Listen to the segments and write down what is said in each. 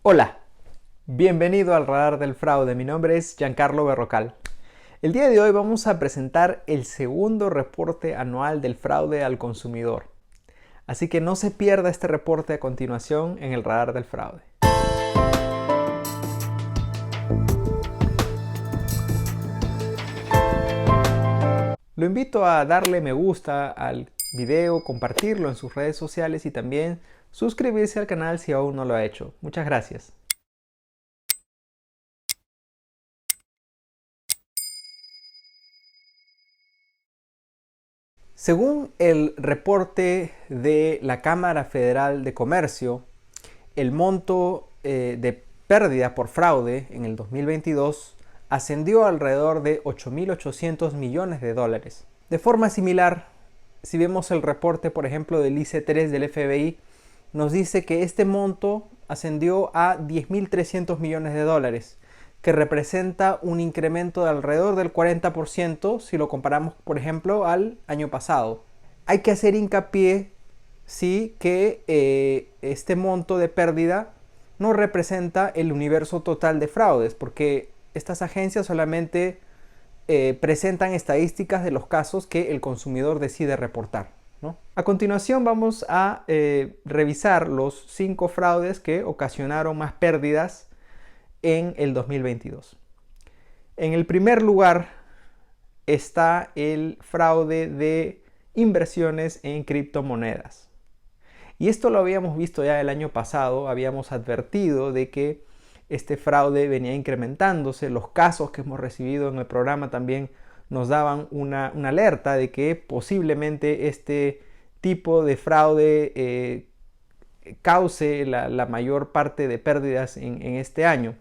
Hola, bienvenido al Radar del Fraude. Mi nombre es Giancarlo Berrocal. El día de hoy vamos a presentar el segundo reporte anual del fraude al consumidor. Así que no se pierda este reporte a continuación en el Radar del Fraude. Lo invito a darle me gusta al video, compartirlo en sus redes sociales y también suscribirse al canal si aún no lo ha hecho. Muchas gracias. Según el reporte de la Cámara Federal de Comercio, el monto de pérdida por fraude en el 2022 ascendió a alrededor de 8.800 millones de dólares. De forma similar, si vemos el reporte, por ejemplo, del IC3 del FBI, nos dice que este monto ascendió a 10.300 millones de dólares, que representa un incremento de alrededor del 40% si lo comparamos, por ejemplo, al año pasado. Hay que hacer hincapié, sí, que este monto de pérdida no representa el universo total de fraudes, porque estas agencias solamente presentan estadísticas de los casos que el consumidor decide reportar, ¿no? A continuación vamos a revisar los 5 fraudes que ocasionaron más pérdidas en el 2022. En el primer lugar está el fraude de inversiones en criptomonedas. Y esto lo habíamos visto ya el año pasado, habíamos advertido de que este fraude venía incrementándose, los casos que hemos recibido en el programa también nos daban una alerta de que posiblemente este tipo de fraude cause la mayor parte de pérdidas en este año.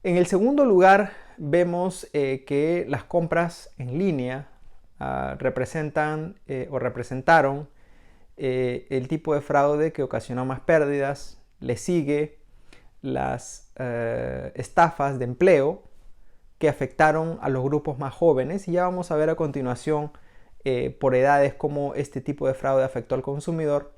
En el segundo lugar vemos que las compras en línea representaron el tipo de fraude que ocasionó más pérdidas. Le sigue las estafas de empleo que afectaron a los grupos más jóvenes, y ya vamos a ver a continuación por edades cómo este tipo de fraude afectó al consumidor.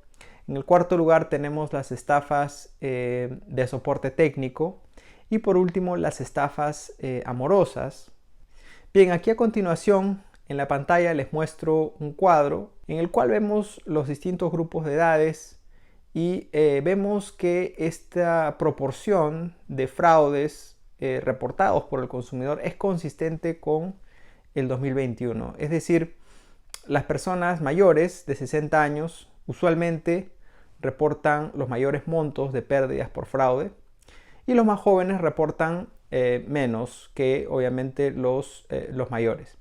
En el cuarto lugar tenemos las estafas de soporte técnico y por último las estafas amorosas. Bien, aquí a continuación en la pantalla les muestro un cuadro en el cual vemos los distintos grupos de edades y vemos que esta proporción de fraudes reportados por el consumidor es consistente con el 2021. Es decir, las personas mayores de 60 años usualmente reportan los mayores montos de pérdidas por fraude y los más jóvenes reportan menos que obviamente los mayores.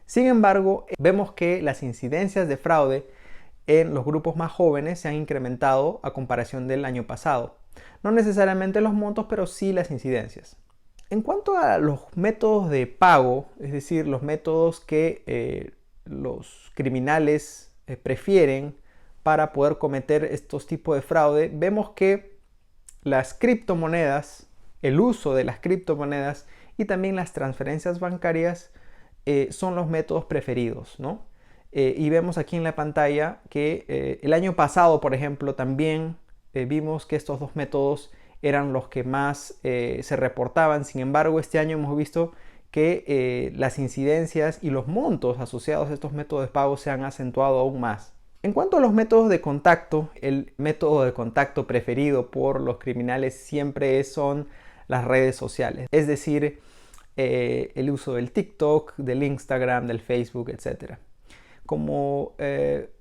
Sin embargo, vemos que las incidencias de fraude en los grupos más jóvenes se han incrementado a comparación del año pasado. No necesariamente los montos, pero sí las incidencias. En cuanto a los métodos de pago, es decir, los métodos que los criminales prefieren para poder cometer estos tipos de fraude, vemos que las criptomonedas, el uso de las criptomonedas y también las transferencias bancarias son los métodos preferidos, ¿no? Y vemos aquí en la pantalla que el año pasado, por ejemplo, también vimos que estos dos métodos eran los que más se reportaban. Sin embargo, este año hemos visto que las incidencias y los montos asociados a estos métodos de pago se han acentuado aún más. En cuanto a los métodos de contacto, el método de contacto preferido por los criminales siempre son las redes sociales, es decir, el uso del TikTok, del Instagram, del Facebook, etc. Como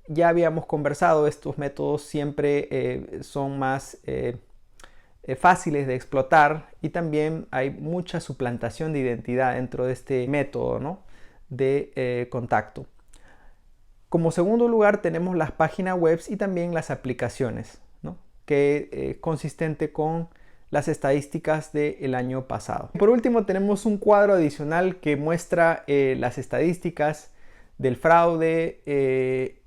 ya habíamos conversado, estos métodos siempre son más fáciles de explotar y también hay mucha suplantación de identidad dentro de este método, ¿no?, de contacto. Como segundo lugar tenemos las páginas web y también las aplicaciones, ¿no?, que es consistente con las estadísticas del año pasado. Por último tenemos un cuadro adicional que muestra las estadísticas del fraude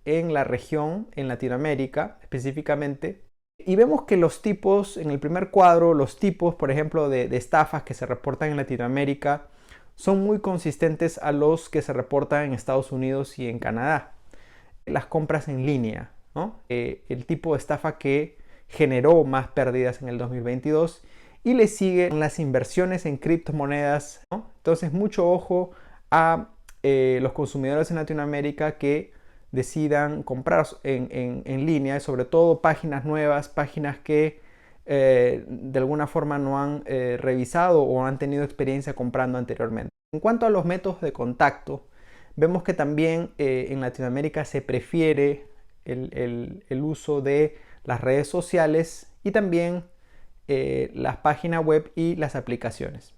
en la región, en Latinoamérica específicamente. Y vemos que los tipos, en el primer cuadro, los tipos, por ejemplo, de estafas que se reportan en Latinoamérica son muy consistentes a los que se reportan en Estados Unidos y en Canadá. Las compras en línea, ¿no? El tipo de estafa que generó más pérdidas en el 2022. Y le siguen las inversiones en criptomonedas, ¿no? Entonces, mucho ojo a los consumidores en Latinoamérica que decidan comprar en línea, y sobre todo páginas nuevas, páginas que de alguna forma no han revisado o han tenido experiencia comprando anteriormente. En cuanto a los métodos de contacto, vemos que también en Latinoamérica se prefiere el uso de las redes sociales y también las páginas web y las aplicaciones.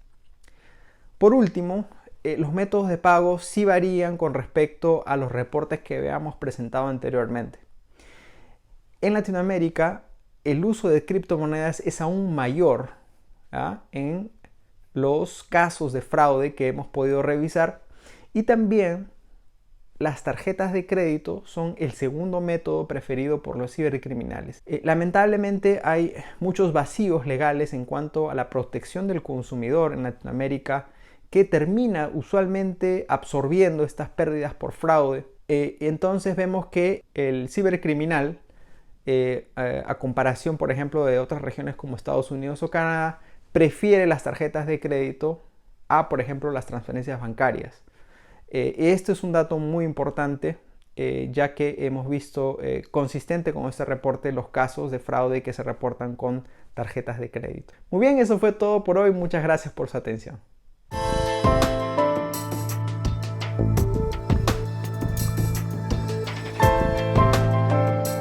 Por último, los métodos de pago sí varían con respecto a los reportes que habíamos presentado anteriormente. En Latinoamérica, el uso de criptomonedas es aún mayor en los casos de fraude que hemos podido revisar, y también las tarjetas de crédito son el segundo método preferido por los cibercriminales. Lamentablemente hay muchos vacíos legales en cuanto a la protección del consumidor en Latinoamérica, que termina usualmente absorbiendo estas pérdidas por fraude. Entonces vemos que el cibercriminal, a comparación por ejemplo de otras regiones como Estados Unidos o Canadá, prefiere las tarjetas de crédito a por ejemplo las transferencias bancarias. Este es un dato muy importante, ya que hemos visto consistente con este reporte los casos de fraude que se reportan con tarjetas de crédito. Muy bien, eso fue todo por hoy. Muchas gracias por su atención.